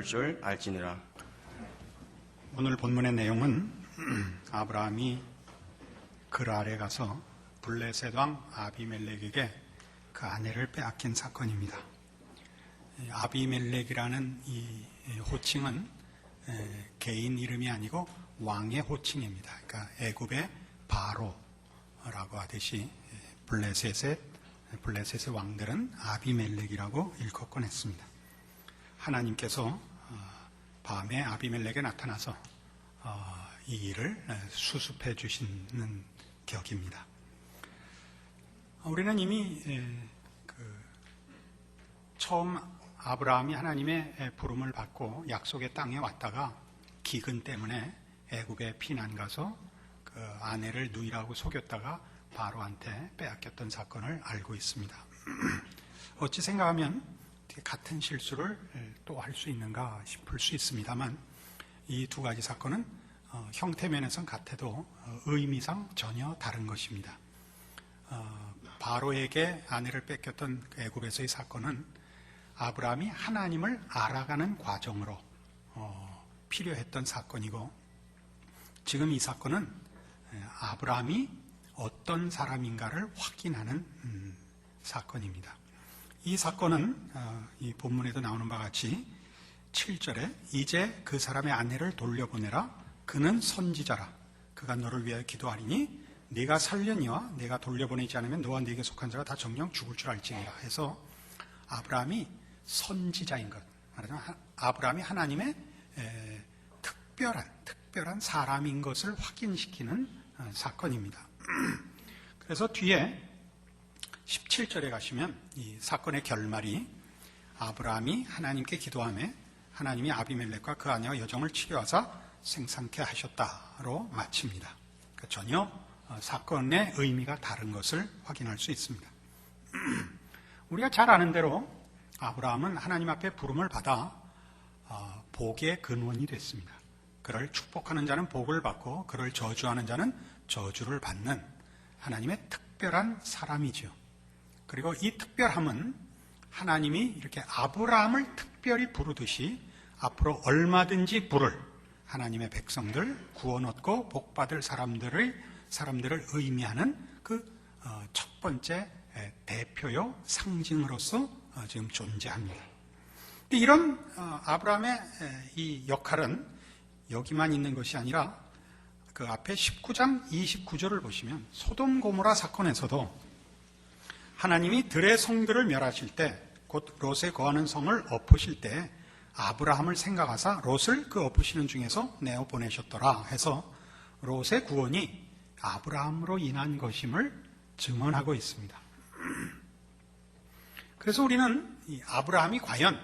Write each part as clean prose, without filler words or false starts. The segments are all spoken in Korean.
이룰 줄 알지니라. 오늘 본문의 내용은 아브라함이 글 아래 가서 블레셋 왕 아비멜렉에게 그 아내를 빼앗긴 사건입니다. 아비멜렉이라는 이 호칭은 개인 이름이 아니고 왕의 호칭입니다. 그러니까 애굽의 바로라고 하듯이 블레셋의 왕들은 아비멜렉이라고 일컫곤 했습니다. 하나님께서 밤에 아비멜렉에 나타나서 이 일을 수습해 주시는 격입니다. 우리는 이미 처음 아브라함이 하나님의 부름을 받고 약속의 땅에 왔다가 기근 때문에 애굽에 피난 가서 그 아내를 누이라고 속였다가 바로한테 빼앗겼던 사건을 알고 있습니다. 어찌 생각하면 같은 실수를 또 할 수 있는가 싶을 수 있습니다만 이 두 가지 사건은 형태면에선 같아도 의미상 전혀 다른 것입니다. 바로에게 아내를 뺏겼던 애굽에서의 사건은 아브라함이 하나님을 알아가는 과정으로 필요했던 사건이고, 지금 이 사건은 아브라함이 어떤 사람인가를 확인하는 사건입니다. 이 사건은 이 본문에도 나오는 바와 같이 7절에 이제 그 사람의 아내를 돌려보내라. 그는 선지자라. 그가 너를 위하여 기도하리니 네가 살려니와 네가 돌려보내지 않으면 너와 네게 속한 자가 다 정령 죽을 줄 알지니라 해서 아브라함이 선지자인 것, 말하자면 아브라함이 하나님의 특별한 사람인 것을 확인시키는 사건입니다. 그래서 뒤에 17절에 가시면 이 사건의 결말이 아브라함이 하나님께 기도하며 하나님이 아비멜렉과 그 아내와 여종을 치료하사 생산케 하셨다로 마칩니다. 그러니까 전혀 사건의 의미가 다른 것을 확인할 수 있습니다. 우리가 잘 아는 대로 아브라함은 하나님 앞에 부름을 받아 복의 근원이 됐습니다. 그를 축복하는 자는 복을 받고 그를 저주하는 자는 저주를 받는 하나님의 특별한 사람이죠. 그리고 이 특별함은 하나님이 이렇게 아브라함을 특별히 부르듯이 앞으로 얼마든지 부를 하나님의 백성들, 구원 얻고 복 받을 사람들을 의미하는 그 첫 번째 대표요 상징으로서 지금 존재합니다. 이런 아브라함의 이 역할은 여기만 있는 것이 아니라 그 앞에 19장 29절을 보시면 소돔 고모라 사건에서도 하나님이 들의 성들을 멸하실 때, 곧 롯에 거하는 성을 엎으실 때 아브라함을 생각하사 롯을 그 엎으시는 중에서 내어 보내셨더라 해서 롯의 구원이 아브라함으로 인한 것임을 증언하고 있습니다. 그래서 우리는 이 아브라함이 과연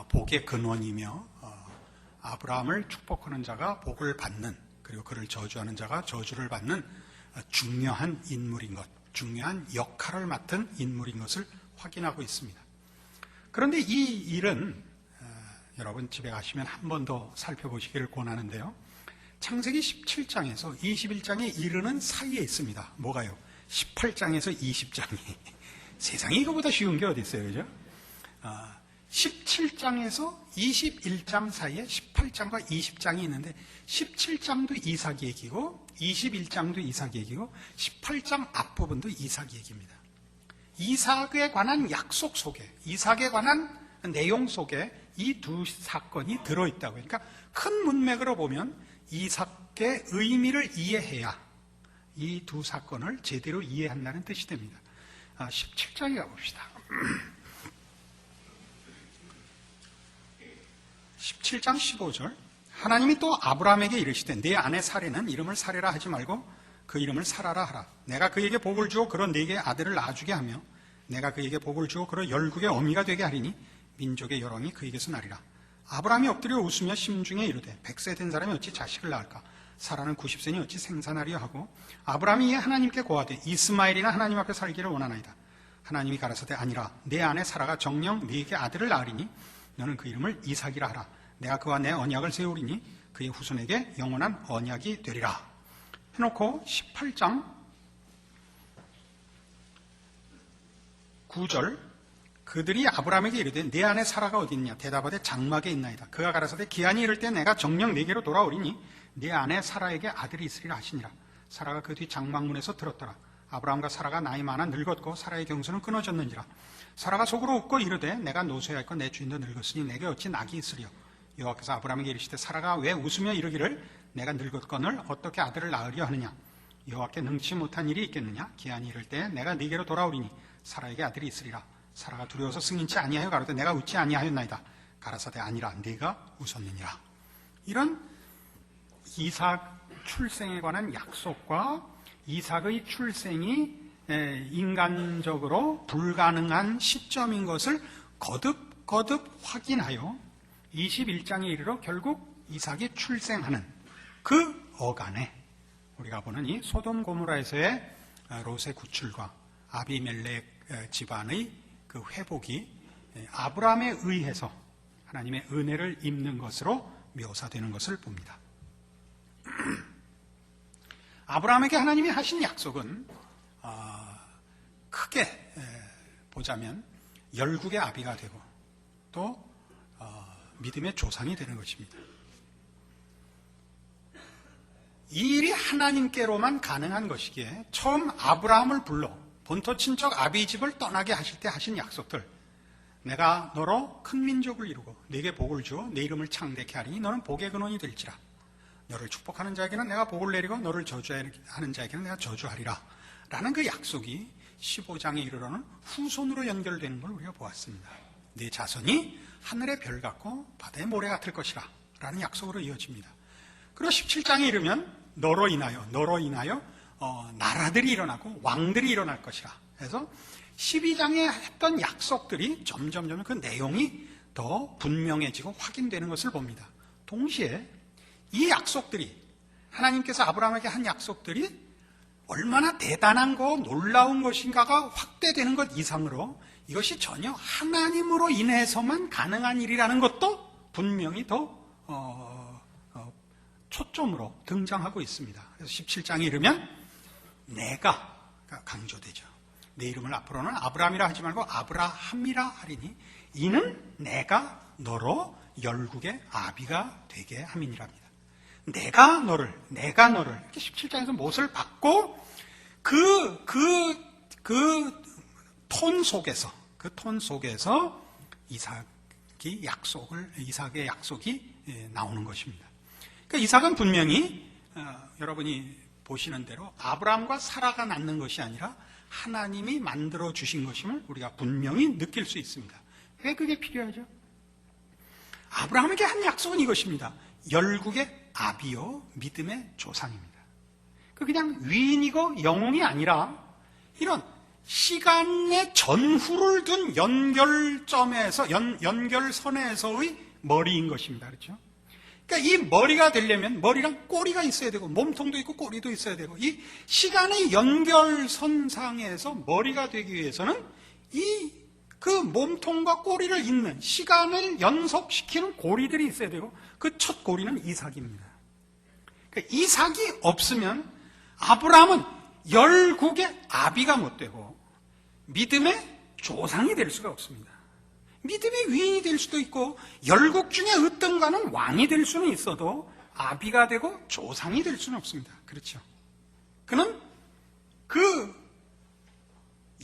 복의 근원이며 아브라함을 축복하는 자가 복을 받는, 그리고 그를 저주하는 자가 저주를 받는 중요한 인물인 것, 중요한 역할을 맡은 인물인 것을 확인하고 있습니다. 그런데 이 일은 여러분 집에 가시면 한 번 더 살펴보시기를 권하는데요, 창세기 17장에서 21장에 이르는 사이에 있습니다. 뭐가요? 18장에서 20장이 세상에 이거보다 쉬운 게 어디 있어요, 그죠? 17장에서 21장 사이에 18장과 20장이 있는데 17장도 이삭 얘기고 21장도 이삭 얘기고 18장 앞부분도 이삭 얘기입니다. 이삭에 관한 약속 속에, 이삭에 관한 내용 속에 이 두 사건이 들어있다고. 그러니까 큰 문맥으로 보면 이삭의 의미를 이해해야 이 두 사건을 제대로 이해한다는 뜻이 됩니다. 17장에 가봅시다. 17장 15절, 하나님이 또 아브라함에게 이르시되 네 아내 사레는 이름을 사레라 하지 말고 그 이름을 사라라 하라. 내가 그에게 복을 주어 그로 네게 아들을 낳아주게 하며 내가 그에게 복을 주어 그로 열국의 어미가 되게 하리니 민족의 여론이 그에게서 나리라. 아브라함이 엎드려 웃으며 심중에 이르되 100세 된 사람이 어찌 자식을 낳을까? 사라는 90세니 어찌 생산하리요 하고 아브라함이 이에 하나님께 고하되 이스마엘이나 하나님 앞에 살기를 원하나이다. 하나님이 가라사대 아니라 내 아내 사라가 정녕 네게 아들을 낳으리니 너는 그 이름을 이삭이라 하라. 내가 그와 내 언약을 세우리니 그의 후손에게 영원한 언약이 되리라. 해놓고 18장 9절 그들이 아브라함에게 이르되 내 아내 사라가 어디 있냐? 대답하되 장막에 있나이다. 그가 가라사대 기한이 이를 때 내가 정녕 네게로 돌아오리니 내 아내 사라에게 아들이 있으리라 하시니라. 사라가 그 뒤 장막문에서 들었더라. 아브라함과 사라가 나이 많아 늙었고 사라의 경수는 끊어졌는지라. 사라가 속으로 웃고 이르되 내가 노쇠하였고 내 주인도 늙었으니 내게 어찌 낙이 있으리요. 여호와께서 아브라함에게 이르시되 사라가 왜 웃으며 이르기를 내가 늙었거늘 어떻게 아들을 낳으려 하느냐? 여호와께 능치 못한 일이 있겠느냐? 기한이 이를 때 내가 네게로 돌아오리니 사라에게 아들이 있으리라. 사라가 두려워서 승인치 아니하여 가로되 내가 웃지 아니하였나이다. 가라사대 아니라 네가 웃었느니라. 이런 이삭 출생에 관한 약속과 이삭의 출생이 인간적으로 불가능한 시점인 것을 거듭 확인하여 21장에 이르러 결국 이삭이 출생하는 그 어간에 우리가 보는 이 소돔 고모라에서의 롯의 구출과 아비멜렉 집안의 그 회복이 아브라함에 의해서 하나님의 은혜를 입는 것으로 묘사되는 것을 봅니다. 아브라함에게 하나님이 하신 약속은 크게 보자면 열국의 아비가 되고 또 믿음의 조상이 되는 것입니다. 이 일이 하나님께로만 가능한 것이기에 처음 아브라함을 불러 본토 친척 아비 집을 떠나게 하실 때 하신 약속들, 내가 너로 큰 민족을 이루고 네게 복을 주어 내 이름을 창대케 하리니 너는 복의 근원이 될지라. 너를 축복하는 자에게는 내가 복을 내리고 너를 저주하는 자에게는 내가 저주하리라 라는 그 약속이 15장에 이르러는 후손으로 연결되는 걸 우리가 보았습니다. 네 자손이 하늘의 별 같고 바다의 모래 같을 것이라 라는 약속으로 이어집니다. 그리고 17장에 이르면 너로 인하여 나라들이 일어나고 왕들이 일어날 것이라 해서 12장에 했던 약속들이 점점 그 내용이 더 분명해지고 확인되는 것을 봅니다. 동시에 이 약속들이 하나님께서 아브라함에게 한 약속들이 얼마나 대단한 거 놀라운 것인가가 확대되는 것 이상으로 이것이 전혀 하나님으로 인해서만 가능한 일이라는 것도 분명히 더 초점으로 등장하고 있습니다. 그래서 17장에 이르면 내가 강조되죠. 내 이름을 앞으로는 아브라함이라 하지 말고 아브라함이라 하리니 이는 내가 너로 열국의 아비가 되게 함이니랍니다. 내가 너를 이렇게 17장에서 못을 받고 그 톤 속에서 이삭의 약속이 나오는 것입니다. 그러니까 이삭은 분명히 여러분이 보시는 대로 아브라함과 사라가 낳는 것이 아니라 하나님이 만들어 주신 것임을 우리가 분명히 느낄 수 있습니다. 왜 그게 필요하죠? 아브라함에게 한 약속은 이것입니다. 열국의 아비요 믿음의 조상입니다. 그냥 위인이고 영웅이 아니라 이런 시간의 전후를 둔 연결선에서의 머리인 것입니다. 그렇죠? 그러니까 이 머리가 되려면 머리랑 꼬리가 있어야 되고 몸통도 있고 꼬리도 있어야 되고 이 시간의 연결선상에서 머리가 되기 위해서는 그 몸통과 꼬리를 잇는 시간을 연속시키는 고리들이 있어야 되고 그 첫 고리는 이삭입니다. 그러니까 이삭이 없으면 아브라함은 열국의 아비가 못 되고 믿음의 조상이 될 수가 없습니다. 믿음의 위인이 될 수도 있고 열국 중에 어떤가는 왕이 될 수는 있어도 아비가 되고 조상이 될 수는 없습니다. 그렇죠? 그는 그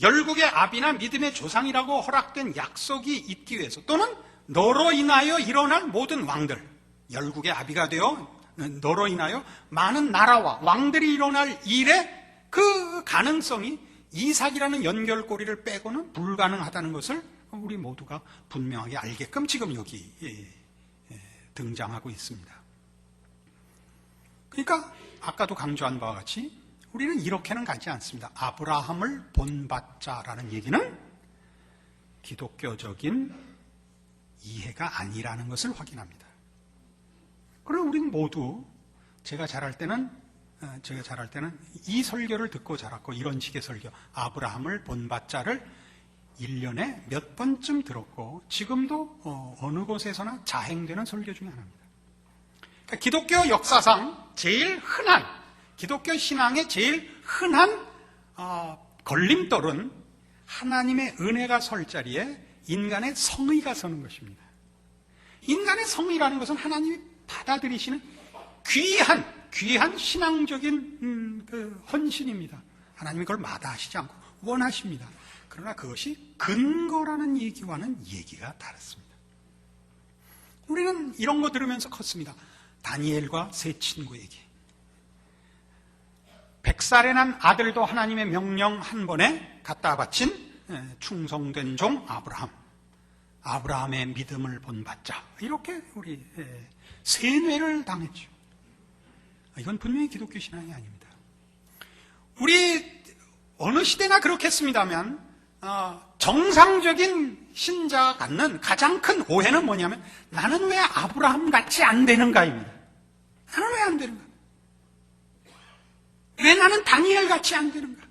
열국의 아비나 믿음의 조상이라고 허락된 약속이 있기 위해서 또는 너로 인하여 일어날 모든 왕들, 열국의 아비가 되어 너로 인하여 많은 나라와 왕들이 일어날 일의 그 가능성이 이삭이라는 연결고리를 빼고는 불가능하다는 것을 우리 모두가 분명하게 알게끔 지금 여기 등장하고 있습니다. 그러니까 아까도 강조한 바와 같이 우리는 이렇게는 가지 않습니다. 아브라함을 본받자라는 얘기는 기독교적인 이해가 아니라는 것을 확인합니다. 그럼 우리는 모두 제가 자랄 때는 이 설교를 듣고 자랐고 이런 식의 설교, 아브라함을 본받자를 1년에 몇 번쯤 들었고 지금도 어느 곳에서나 자행되는 설교 중에 하나입니다. 그러니까 기독교 역사상 제일 흔한, 기독교 신앙의 제일 흔한 걸림돌은 하나님의 은혜가 설 자리에 인간의 성의가 서는 것입니다. 인간의 성의라는 것은 하나님이 받아들이시는 귀한 신앙적인 그 헌신입니다. 하나님이 그걸 마다하시지 않고 원하십니다. 그러나 그것이 근거라는 얘기와는 얘기가 다릅니다. 우리는 이런 거 들으면서 컸습니다. 다니엘과 세 친구 얘기. 100살에 난 아들도 하나님의 명령 한 번에 갖다 바친 충성된 종 아브라함. 아브라함의 믿음을 본받자. 이렇게 우리 세뇌를 당했죠. 이건 분명히 기독교 신앙이 아닙니다. 우리 어느 시대나 그렇겠습니다만 정상적인 신자가 갖는 가장 큰 오해는 뭐냐면 나는 왜 아브라함 같이 안 되는가입니다. 나는 왜 안 되는가? 왜 나는 다니엘 같이 안 되는가?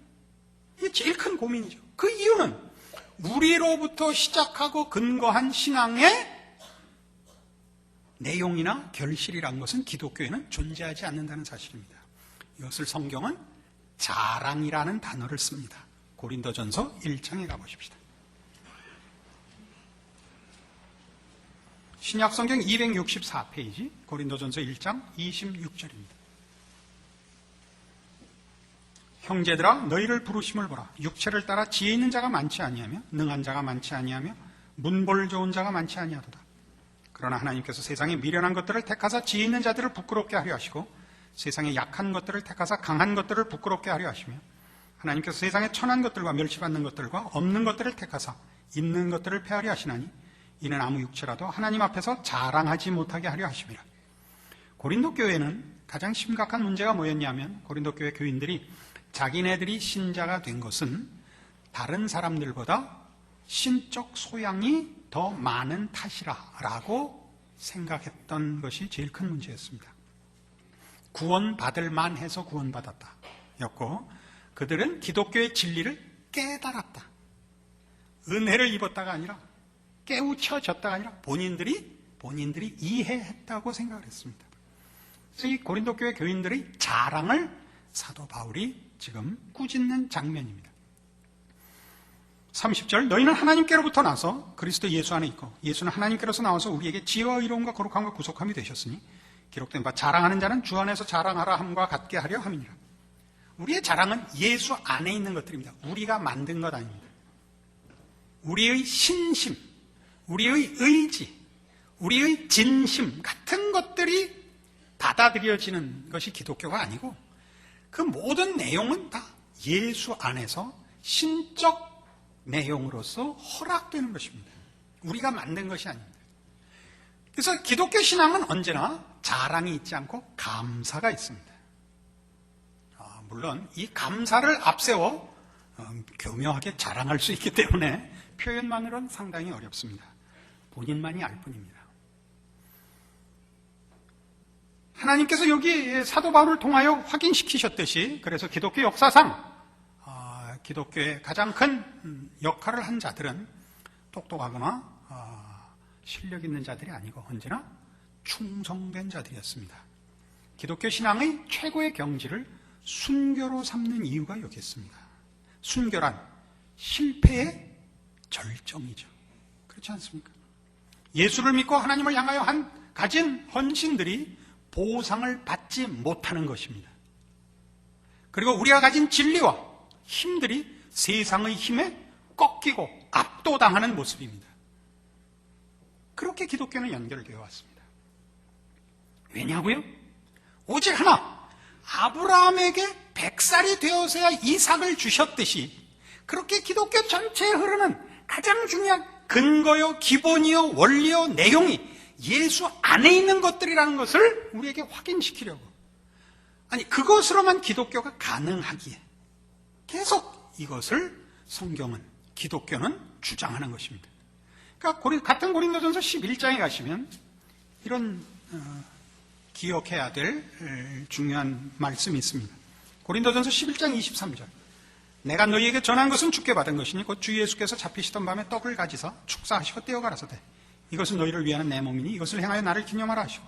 이게 제일 큰 고민이죠. 그 이유는 우리로부터 시작하고 근거한 신앙의 내용이나 결실이란 것은 기독교에는 존재하지 않는다는 사실입니다. 이것을 성경은 자랑이라는 단어를 씁니다. 고린도전서 1장에 가보십시다. 신약성경 264페이지 고린도전서 1장 26절입니다. 형제들아 너희를 부르심을 보라. 육체를 따라 지혜 있는 자가 많지 아니하며 능한 자가 많지 아니하며 문볼 좋은 자가 많지 아니하도다. 그러나 하나님께서 세상에 미련한 것들을 택하사 지혜 있는 자들을 부끄럽게 하려 하시고 세상에 약한 것들을 택하사 강한 것들을 부끄럽게 하려 하시며 하나님께서 세상에 천한 것들과 멸시받는 것들과 없는 것들을 택하사 있는 것들을 폐하려 하시나니 이는 아무 육체라도 하나님 앞에서 자랑하지 못하게 하려 하심이라. 고린도 교회는 가장 심각한 문제가 뭐였냐면 고린도 교회 교인들이 자기네들이 신자가 된 것은 다른 사람들보다 신적 소양이 더 많은 탓이라고 생각했던 것이 제일 큰 문제였습니다. 구원받을 만해서 구원받았다 였고 그들은 기독교의 진리를 깨달았다. 은혜를 입었다가 아니라 깨우쳐졌다가 아니라 본인들이 이해했다고 생각을 했습니다. 그래서 이 고린도 교회 교인들의 자랑을 사도 바울이 지금 꾸짖는 장면입니다. 30절 너희는 하나님께로부터 나서 그리스도 예수 안에 있고 예수는 하나님께로서 나와서 우리에게 지혜와 의로움과 거룩함과 구속함이 되셨으니 기록된 바 자랑하는 자는 주 안에서 자랑하라 함과 같게 하려 함이니라. 우리의 자랑은 예수 안에 있는 것들입니다. 우리가 만든 것 아닙니다. 우리의 신심, 우리의 의지, 우리의 진심 같은 것들이 받아들여지는 것이 기독교가 아니고 그 모든 내용은 다 예수 안에서 신적 내용으로서 허락되는 것입니다. 우리가 만든 것이 아닙니다. 그래서 기독교 신앙은 언제나 자랑이 있지 않고 감사가 있습니다. 물론 이 감사를 앞세워 교묘하게 자랑할 수 있기 때문에 표현만으로는 상당히 어렵습니다. 본인만이 알 뿐입니다. 하나님께서 여기 사도 바울을 통하여 확인시키셨듯이 그래서 기독교 역사상 기독교의 가장 큰 역할을 한 자들은 똑똑하거나 실력 있는 자들이 아니고 언제나 충성된 자들이었습니다. 기독교 신앙의 최고의 경지를 순교로 삼는 이유가 여기 있습니다. 순교란 실패의 절정이죠. 그렇지 않습니까? 예수를 믿고 하나님을 향하여 가진 헌신들이 보상을 받지 못하는 것입니다. 그리고 우리가 가진 진리와 힘들이 세상의 힘에 꺾이고 압도당하는 모습입니다. 그렇게 기독교는 연결되어 왔습니다. 왜냐고요? 오직 하나, 아브라함에게 100살이 되어서야 이삭을 주셨듯이 그렇게 기독교 전체에 흐르는 가장 중요한 근거요, 기본이요, 원리요, 내용이 예수 안에 있는 것들이라는 것을 우리에게 확인시키려고. 아니, 그것으로만 기독교가 가능하기에 계속 이것을 성경은, 기독교는 주장하는 것입니다. 그러니까 같은 고린도전서 11장에 가시면 이런 기억해야 될 중요한 말씀이 있습니다. 고린도전서 11장 23절. 내가 너희에게 전한 것은 주께 받은 것이니 곧 주 예수께서 잡히시던 밤에 떡을 가지사 축사하시고 떼어 가라사대 이것은 너희를 위하는 내 몸이니 이것을 행하여 나를 기념하라 하시고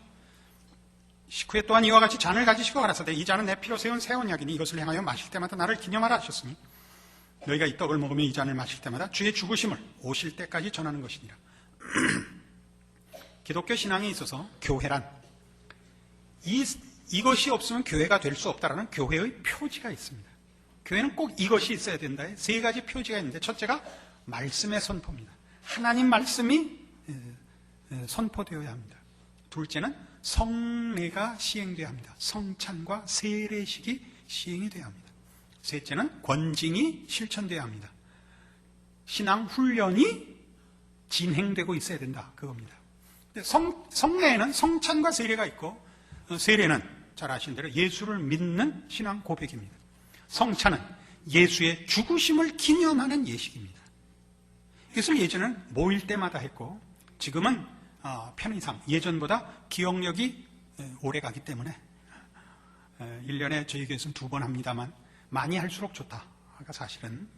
식후에 또한 이와 같이 잔을 가지시고 가라사대 이 잔은 내 피로 세운 새 언약이니 이것을 행하여 마실 때마다 나를 기념하라 하셨으니 너희가 이 떡을 먹으며 이 잔을 마실 때마다 주의 죽으심을 오실 때까지 전하는 것이니라. 기독교 신앙에 있어서 교회란 이것이 없으면 교회가 될 수 없다라는 교회의 표지가 있습니다. 교회는 꼭 이것이 있어야 된다. 세 가지 표지가 있는데, 첫째가 말씀의 선포입니다. 하나님 말씀이 선포되어야 합니다. 둘째는 성례가 시행되어야 합니다. 성찬과 세례식이 시행이 되어야 합니다. 셋째는 권징이 실천되어야 합니다. 신앙 훈련이 진행되고 있어야 된다. 그겁니다. 성례에는 성찬과 세례가 있고, 세례는 잘 아시는 대로 예수를 믿는 신앙 고백입니다. 성찬은 예수의 죽으심을 기념하는 예식입니다. 이것을 예전에는 모일 때마다 했고, 지금은 편의상 예전보다 기억력이 오래 가기 때문에 1년에 저희 교회에서는 2번 합니다만 많이 할수록 좋다. 그러니까 사실은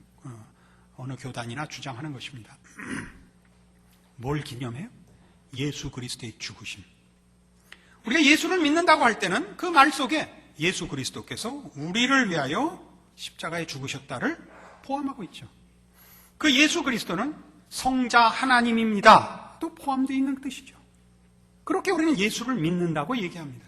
어느 교단이나 주장하는 것입니다. 뭘 기념해요? 예수 그리스도의 죽으심. 우리가 예수를 믿는다고 할 때는 그 말 속에 예수 그리스도께서 우리를 위하여 십자가에 죽으셨다를 포함하고 있죠. 그 예수 그리스도는 성자 하나님입니다. 또 포함되어 있는 뜻이죠. 그렇게 우리는 예수를 믿는다고 얘기합니다.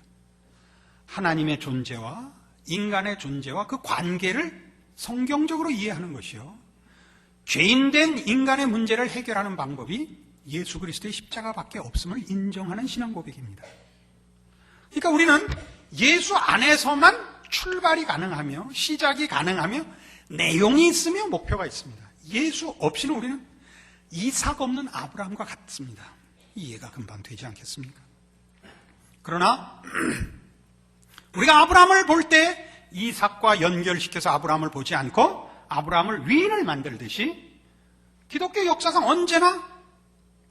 하나님의 존재와 인간의 존재와 그 관계를 성경적으로 이해하는 것이요. 죄인된 인간의 문제를 해결하는 방법이 예수 그리스도의 십자가밖에 없음을 인정하는 신앙 고백입니다. 그러니까 우리는 예수 안에서만 출발이 가능하며 시작이 가능하며 내용이 있으며 목표가 있습니다. 예수 없이는 우리는 이삭 없는 아브라함과 같습니다. 이해가 금방 되지 않겠습니까? 그러나 우리가 아브라함을 볼 때 이삭과 연결시켜서 아브라함을 보지 않고 아브라함을 위인을 만들듯이 기독교 역사상 언제나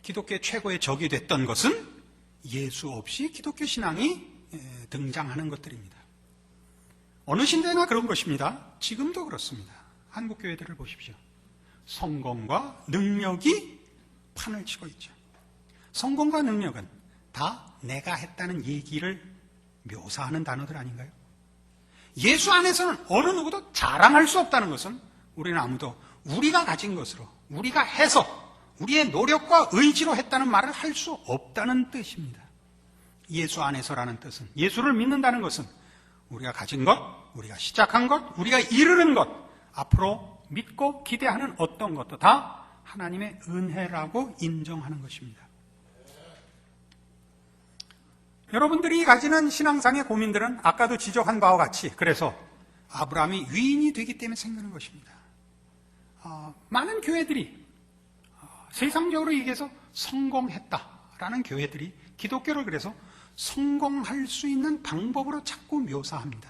기독교의 최고의 적이 됐던 것은 예수 없이 기독교 신앙이 등장하는 것들입니다. 어느 시대나 그런 것입니다. 지금도 그렇습니다. 한국 교회들을 보십시오. 성공과 능력이 판을 치고 있죠. 성공과 능력은 다 내가 했다는 얘기를 묘사하는 단어들 아닌가요? 예수 안에서는 어느 누구도 자랑할 수 없다는 것은 우리는 아무도 우리가 가진 것으로 우리가 해서 우리의 노력과 의지로 했다는 말을 할 수 없다는 뜻입니다. 예수 안에서라는 뜻은, 예수를 믿는다는 것은 우리가 가진 것, 우리가 시작한 것, 우리가 이루는 것, 앞으로 믿고 기대하는 어떤 것도 다 하나님의 은혜라고 인정하는 것입니다. 여러분들이 가지는 신앙상의 고민들은 아까도 지적한 바와 같이 그래서 아브라함이 위인이 되기 때문에 생기는 것입니다. 많은 교회들이 세상적으로 얘기해서 성공했다라는 교회들이 기독교를 그래서 성공할 수 있는 방법으로 자꾸 묘사합니다.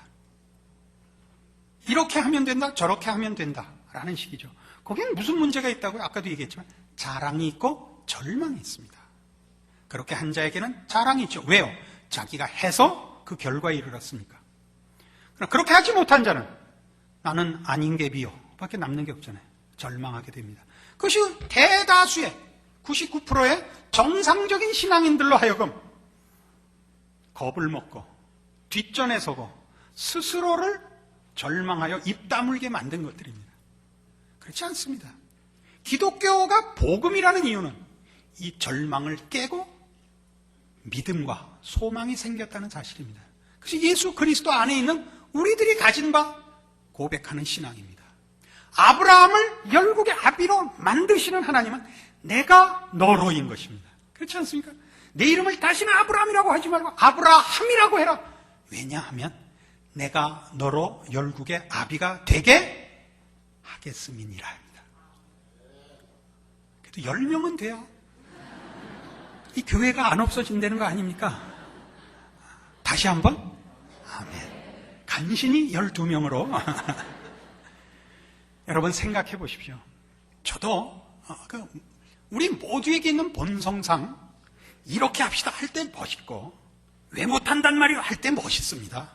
이렇게 하면 된다, 저렇게 하면 된다라는 식이죠. 거기엔 무슨 문제가 있다고요? 아까도 얘기했지만 자랑이 있고 절망이 있습니다. 그렇게 한 자에게는 자랑이 있죠. 왜요? 자기가 해서 그 결과에 이르렀으니까. 그러나 그렇게 하지 못한 자는 나는 아닌 게 비요 밖에 남는 게 없잖아요. 절망하게 됩니다. 그것이 대다수의 99%의 정상적인 신앙인들로 하여금 겁을 먹고 뒷전에 서고 스스로를 절망하여 입 다물게 만든 것들입니다. 그렇지 않습니다. 기독교가 복음이라는 이유는 이 절망을 깨고 믿음과 소망이 생겼다는 사실입니다. 그래서 예수 그리스도 안에 있는 우리들이 가진 바 고백하는 신앙입니다. 아브라함을 열국의 아비로 만드시는 하나님은 내가 너로인 것입니다. 그렇지 않습니까? 내 이름을 다시는 아브라함이라고 하지 말고 아브라함이라고 해라. 왜냐하면 내가 너로 열국의 아비가 되게 하겠음이니라 합니다. 그래도 10명은 돼야 이 교회가 안 없어진다는 거 아닙니까? 다시 한번 아멘. 간신히 12명으로 여러분 생각해 보십시오. 저도 우리 모두에게 있는 본성상 이렇게 합시다 할 때 멋있고 왜 못한단 말이요 할 때 멋있습니다.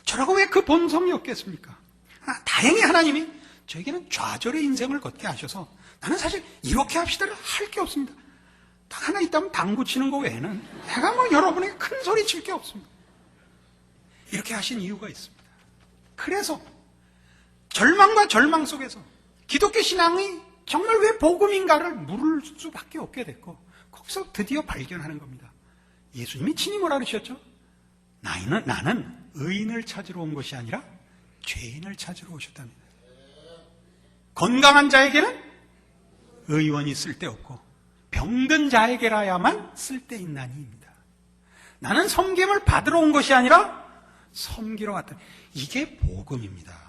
저라고 왜 그 본성이 없겠습니까? 다행히 하나님이 저에게는 좌절의 인생을 걷게 하셔서 나는 사실 이렇게 합시다를 할 게 없습니다. 딱 하나 있다면 당구 치는 거 외에는 내가 뭐 여러분에게 큰 소리 칠 게 없습니다. 이렇게 하신 이유가 있습니다. 그래서 절망과 절망 속에서 기독교 신앙이 정말 왜 복음인가를 물을 수밖에 없게 됐고, 거기서 드디어 발견하는 겁니다. 예수님이 친히 뭐라 그러셨죠? 나는 의인을 찾으러 온 것이 아니라 죄인을 찾으러 오셨답니다. 건강한 자에게는 의원이 쓸데없고 병든 자에게라야만 쓸데있나니입니다. 나는 섬김을 받으러 온 것이 아니라 섬기러 왔다. 이게 복음입니다.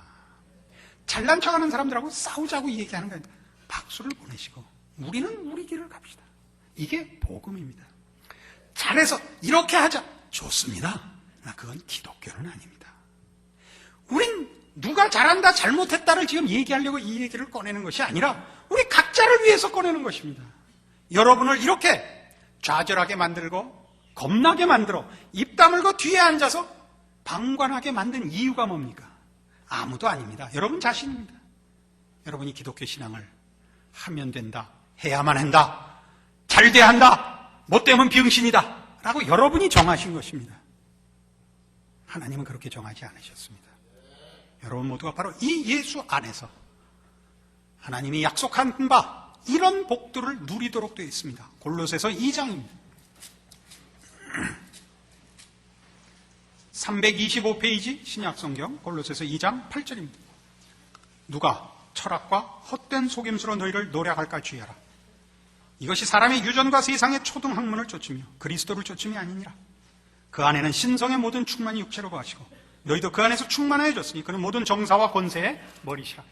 잘난 척하는 사람들하고 싸우자고 얘기하는 거예요. 박수를 보내시고 우리는 우리 길을 갑시다. 이게 복음입니다. 잘해서 이렇게 하자. 좋습니다. 그건 기독교는 아닙니다. 우린 누가 잘한다 잘못했다를 지금 얘기하려고 이 얘기를 꺼내는 것이 아니라 우리 각자를 위해서 꺼내는 것입니다. 여러분을 이렇게 좌절하게 만들고 겁나게 만들어 입 다물고 뒤에 앉아서 방관하게 만든 이유가 뭡니까? 아무도 아닙니다. 여러분 자신입니다. 여러분이 기독교 신앙을 하면 된다, 해야만 한다, 잘 돼야 한다, 못되면 병신이다 라고 여러분이 정하신 것입니다. 하나님은 그렇게 정하지 않으셨습니다. 여러분 모두가 바로 이 예수 안에서 하나님이 약속한 바 이런 복들을 누리도록 되어 있습니다. 골로새서 2장입니다. 325페이지 신약성경 골로새서 2장 8절입니다. 누가 철학과 헛된 속임수로 너희를 노략할까 주의하라. 이것이 사람의 유전과 세상의 초등학문을 쫓으며 그리스도를 쫓음이 아니니라. 그 안에는 신성의 모든 충만이 육체로 거하시고 너희도 그 안에서 충만해졌으니 그는 모든 정사와 권세의 머리시라.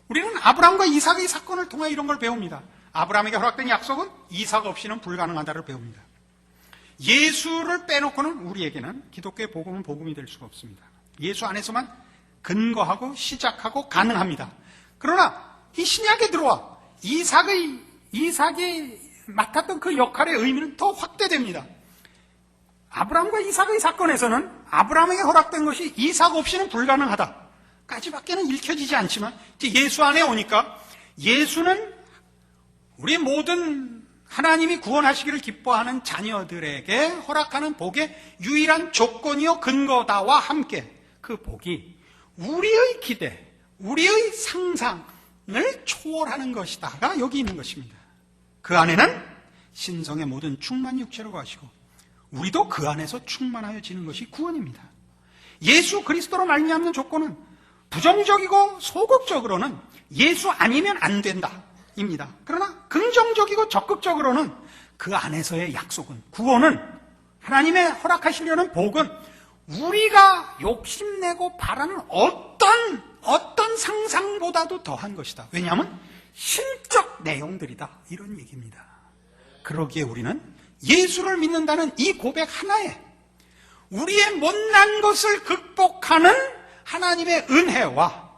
우리는 아브라함과 이삭의 사건을 통해 이런 걸 배웁니다. 아브라함에게 허락된 약속은 이삭 없이는 불가능하다를 배웁니다. 예수를 빼놓고는 우리에게는 기독교의 복음은 복음이 될 수가 없습니다. 예수 안에서만 근거하고 시작하고 가능합니다. 그러나 이 신약에 들어와 이삭이 맡았던 그 역할의 의미는 더 확대됩니다. 아브라함과 이삭의 사건에서는 아브라함에게 허락된 것이 이삭 없이는 불가능하다까지밖에는 읽혀지지 않지만 이제 예수 안에 오니까 예수는 우리 모든 하나님이 구원하시기를 기뻐하는 자녀들에게 허락하는 복의 유일한 조건이요 근거다와 함께 그 복이 우리의 기대, 우리의 상상을 초월하는 것이다가 여기 있는 것입니다. 그 안에는 신성의 모든 충만이 육체로 가시고 우리도 그 안에서 충만하여지는 것이 구원입니다. 예수 그리스도로 말미암는 조건은 부정적이고 소극적으로는 예수 아니면 안 된다 입니다. 그러나 긍정적이고 적극적으로는 그 안에서의 약속은, 구원은, 하나님의 허락하시려는 복은 우리가 욕심내고 바라는 어떤 상상보다도 더한 것이다. 왜냐하면 실적 내용들이다 이런 얘기입니다. 그러기에 우리는 예수를 믿는다는 이 고백 하나에 우리의 못난 것을 극복하는 하나님의 은혜와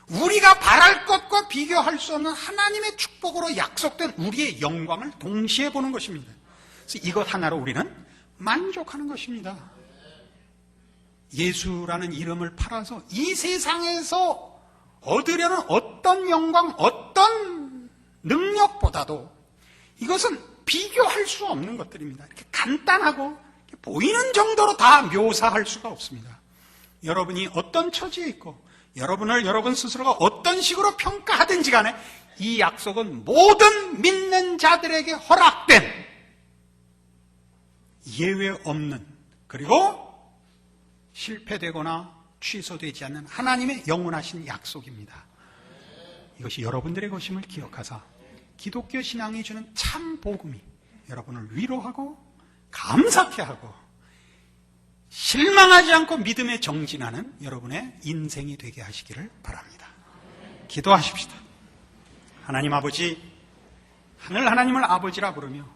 우리가 바랄 것과 비교할 수 없는 하나님의 축복으로 약속된 우리의 영광을 동시에 보는 것입니다. 그래서 이것 하나로 우리는 만족하는 것입니다. 예수라는 이름을 팔아서 이 세상에서 얻으려는 어떤 영광, 어떤 능력보다도 이것은 비교할 수 없는 것들입니다. 이렇게 간단하고 보이는 정도로 다 묘사할 수가 없습니다. 여러분이 어떤 처지에 있고 여러분을 여러분 스스로가 어떤 식으로 평가하든지 간에 이 약속은 모든 믿는 자들에게 허락된 예외 없는, 그리고 실패되거나 취소되지 않는 하나님의 영원하신 약속입니다. 이것이 여러분들의 것임을 기억하사 기독교 신앙이 주는 참 복음이 여러분을 위로하고 감사케 하고 실망하지 않고 믿음에 정진하는 여러분의 인생이 되게 하시기를 바랍니다. 기도하십시다. 하나님 아버지, 하늘 하나님을 아버지라 부르며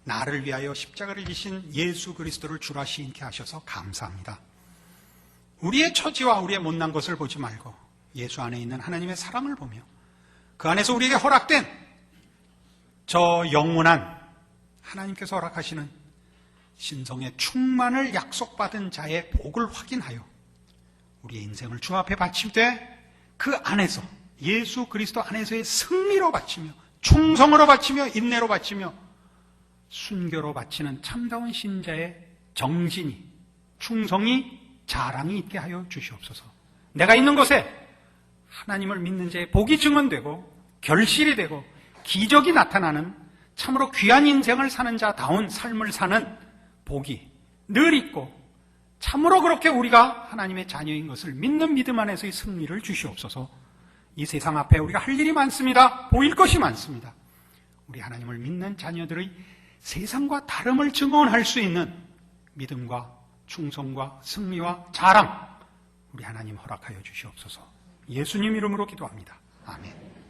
나를 위하여 십자가를 지신 예수 그리스도를 주라 시인케 하셔서 감사합니다. 우리의 처지와 우리의 못난 것을 보지 말고 예수 안에 있는 하나님의 사랑을 보며 그 안에서 우리에게 허락된 저 영원한 하나님께서 허락하시는 신성의 충만을 약속받은 자의 복을 확인하여 우리의 인생을 주 앞에 바칠 때 그 안에서 예수 그리스도 안에서의 승리로 바치며 충성으로 바치며 인내로 바치며 순교로 바치는 참다운 신자의 정진이, 충성이, 자랑이 있게 하여 주시옵소서. 내가 있는 곳에 하나님을 믿는 자의 복이 증언되고 결실이 되고 기적이 나타나는 참으로 귀한 인생을 사는 자다운 삶을 사는 복이 늘 있고, 참으로 그렇게 우리가 하나님의 자녀인 것을 믿는 믿음 안에서의 승리를 주시옵소서. 이 세상 앞에 우리가 할 일이 많습니다. 보일 것이 많습니다. 우리 하나님을 믿는 자녀들의 세상과 다름을 증언할 수 있는 믿음과 충성과 승리와 자랑, 우리 하나님 허락하여 주시옵소서. 예수님 이름으로 기도합니다. 아멘.